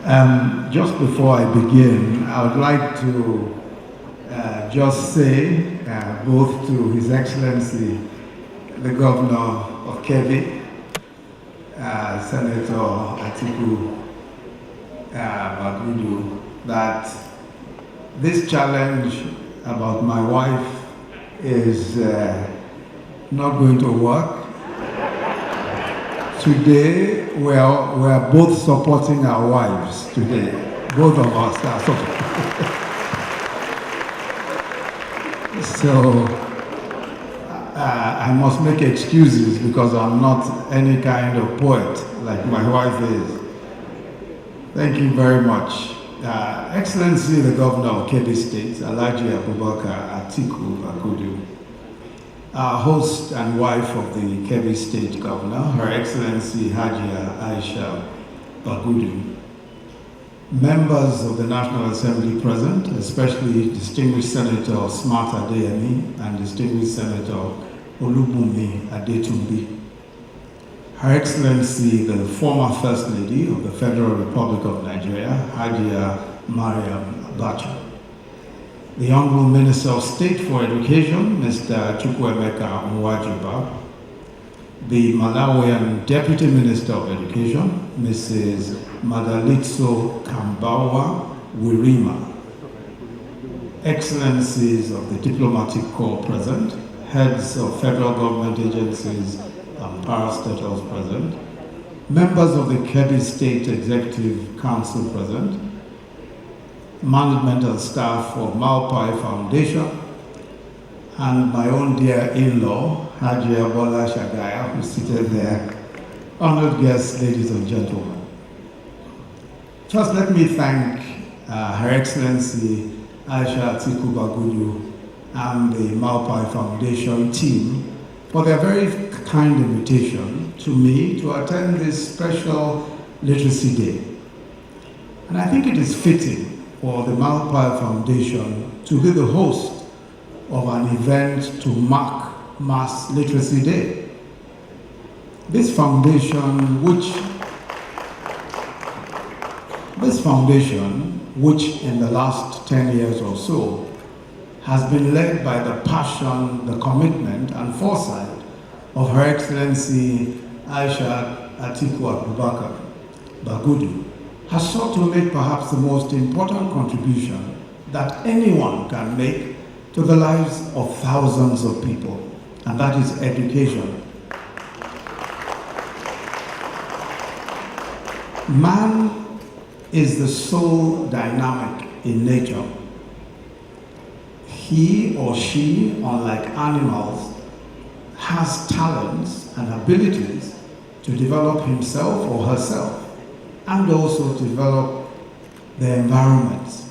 Just before I begin, I would like to just say both to His Excellency, the Governor of Kebbi, Senator Atiku Bagudu, that this challenge about my wife is not going to work. Today, we are both supporting our wives today. Both of us are supporting. So, I must make excuses because I'm not any kind of poet like my wife is. Thank you very much. Excellency, the Governor of Kebbi State, Alhaji Abubakar Atiku Bagudu, our host and wife of the Kebbi State Governor, Her Excellency Hajia Aisha Bagudu, members of the National Assembly present, especially distinguished Senator Smart Adeyemi and distinguished Senator Olubunmi Adetumbi, Her Excellency the former First Lady of the Federal Republic of Nigeria, Hajia Mariam Abacha, the Honorable Minister of State for Education, Mr. Chukwuemeka Nwajuba, the Malawian Deputy Minister of Education, Mrs. Madalitso Kambawa Wirima, Excellencies of the Diplomatic Corps present, heads of federal government agencies and parastatals present, members of the Kebbi State Executive Council present, management and staff of MALLPAI Foundation, and my own dear in-law, Hajia Bola Shagaya, who's seated there, honored guests, ladies and gentlemen. First, let me thank Her Excellency Aisha Atiku Bagudu and the MALLPAI Foundation team for their very kind invitation to me to attend this special Literacy Day. And I think it is fitting for the MALLPAI Foundation to be the host of an event to mark Mass Literacy Day. This foundation, which in the last 10 years or so, has been led by the passion, the commitment, and foresight of Her Excellency Aisha Atiku Abubakar Bagudu, has sought to make perhaps the most important contribution that anyone can make to the lives of thousands of people, and that is education. Man is the sole dynamic in nature. He or she, unlike animals, has talents and abilities to develop himself or herself, and also develop the environments.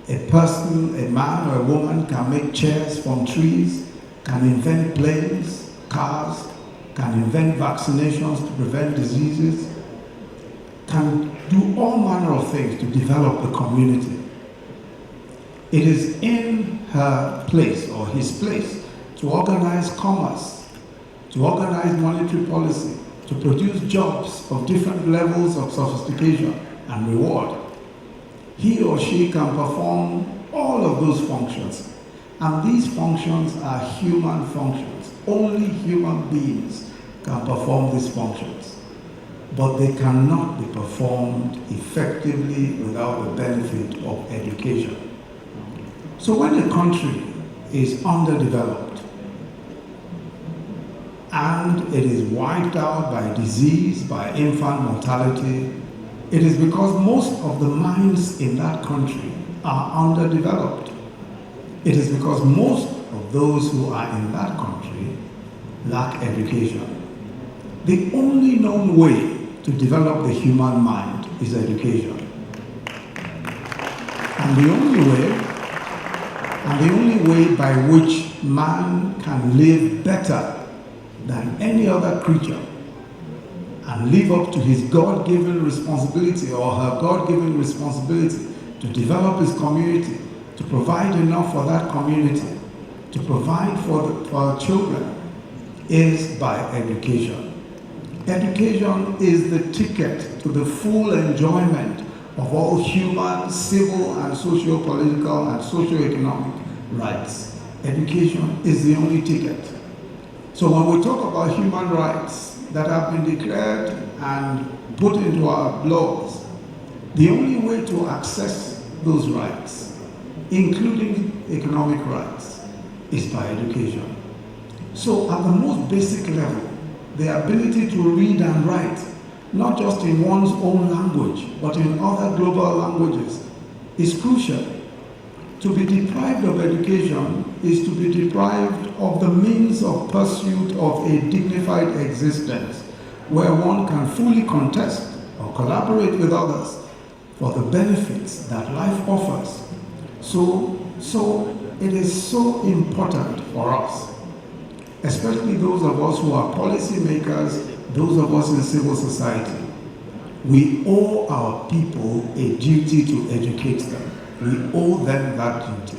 A person, a man or a woman can make chairs from trees, can invent planes, cars, can invent vaccinations to prevent diseases, can do all manner of things to develop the community. It is in her place or his place to organize commerce, to organize monetary policy, to produce jobs of different levels of sophistication and reward. He or she can perform all of those functions. And these functions are human functions. Only human beings can perform these functions. But they cannot be performed effectively without the benefit of education. So when a country is underdeveloped, and it is wiped out by disease, by infant mortality, it is because most of the minds in that country are underdeveloped. It is because most of those who are in that country lack education. The only known way to develop the human mind is education. And the only way by which man can live better than any other creature and live up to his God-given responsibility or her God-given responsibility to develop his community, to provide enough for that community, to provide for our children, is by education. Education is the ticket to the full enjoyment of all human, civil, and socio-political and socio-economic rights. Education is the only ticket. So when we talk about human rights that have been declared and put into our laws, the only way to access those rights, including economic rights, is by education. So at the most basic level, the ability to read and write, not just in one's own language, but in other global languages, is crucial. To be deprived of education is to be deprived of the means of pursuit of a dignified existence where one can fully contest or collaborate with others for the benefits that life offers. So it is so important for us, especially those of us who are policymakers, those of us in civil society. We owe our people a duty to educate them. We owe them that duty.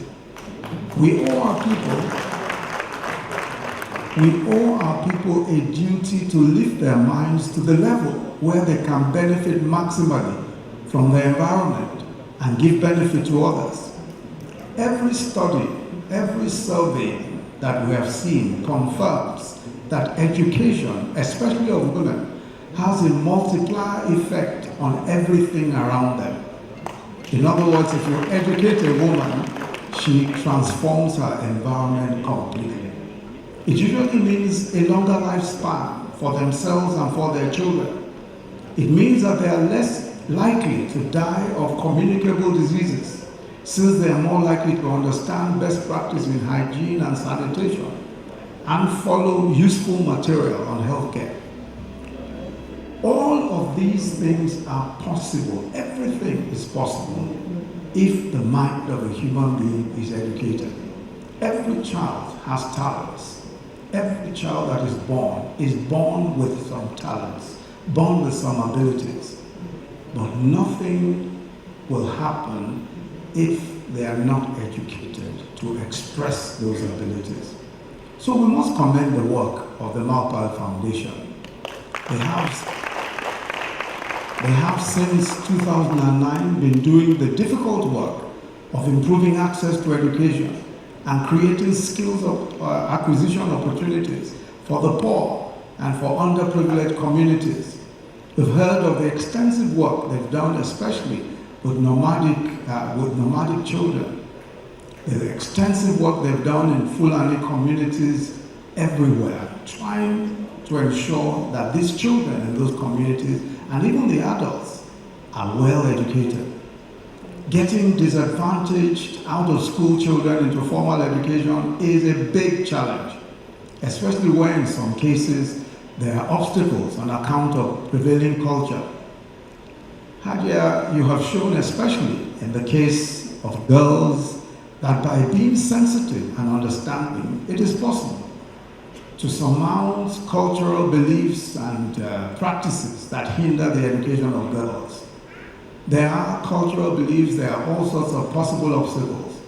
We owe our people a duty to lift their minds to the level where they can benefit maximally from the environment and give benefit to others. Every study, every survey that we have seen confirms that education, especially of women, has a multiplier effect on everything around them. In other words, if you educate a woman, she transforms her environment completely. It usually means a longer lifespan for themselves and for their children. It means that they are less likely to die of communicable diseases, since they are more likely to understand best practice in hygiene and sanitation and follow useful material on healthcare. All of these things are possible. Everything is possible if the mind of a human being is educated. Every child has talents. Every child that is born with some talents, born with some abilities. But nothing will happen if they are not educated to express those abilities. So we must commend the work of the MALLPAI Foundation. They have since 2009 been doing the difficult work of improving access to education and creating skills of acquisition opportunities for the poor and for underprivileged communities. We've heard of the extensive work they've done, especially with nomadic children. The extensive work they've done in Fulani communities everywhere, trying to ensure that these children in those communities and even the adults are well educated. Getting disadvantaged out of school children into formal education is a big challenge, especially when in some cases there are obstacles on account of prevailing culture. Hadia, you have shown, especially in the case of girls, that by being sensitive and understanding, it is possible to surmount cultural beliefs and practices that hinder the education of girls. There are cultural beliefs, there are all sorts of possible obstacles.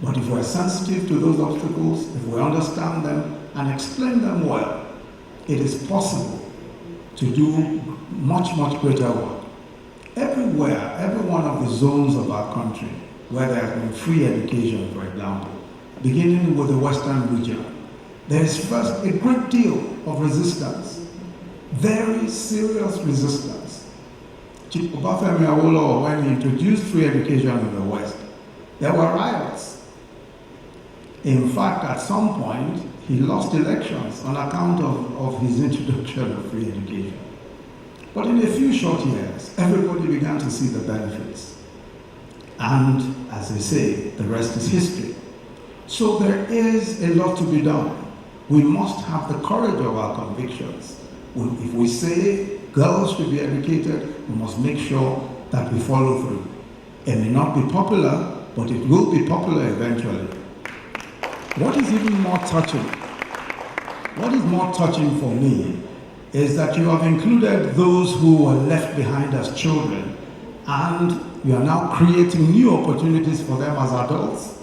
But if we're sensitive to those obstacles, if we understand them and explain them well, it is possible to do much, much greater work. Everywhere, every one of the zones of our country, where there has been free education, for example, beginning with the Western region, there is first a great deal of resistance, very serious resistance. Chief Obafemi Awolowo, when he introduced free education in the West, there were riots. In fact, at some point, he lost elections on account of his introduction of free education. But in a few short years, everybody began to see the benefits. And as they say, the rest is history. So there is a lot to be done. We must have the courage of our convictions. If we say girls should be educated, we must make sure that we follow through. It may not be popular, but it will be popular eventually. What is even more touching? What is more touching for me is that you have included those who were left behind as children, and you are now creating new opportunities for them as adults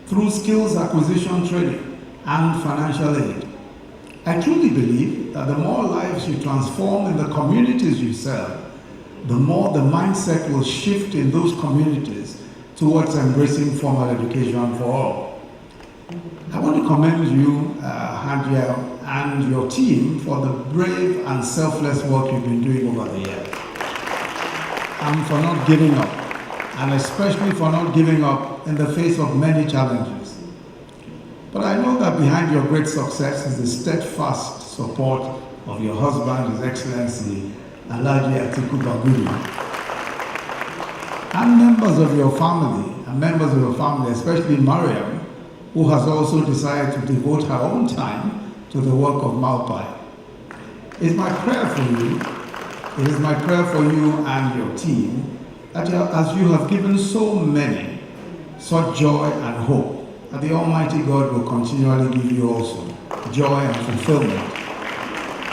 through skills acquisition training and financial aid. I truly believe that the more lives you transform in the communities you serve, the more the mindset will shift in those communities towards embracing formal education for all. I want to commend you, Hadia, and your team for the brave and selfless work you've been doing over the years, and for not giving up, and especially for not giving up in the face of many challenges. But I know that behind your great success is the steadfast support of your husband, His Excellency, Atiku Bagudu, and members of your family, especially Mariam, who has also decided to devote her own time to the work of MALLPAI. It is my prayer for you and your team that as you have given so many such joy and hope, that the Almighty God will continually give you also joy and fulfillment,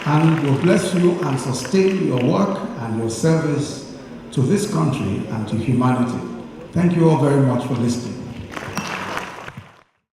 and will bless you and sustain your work and your service to this country and to humanity. Thank you all very much for listening.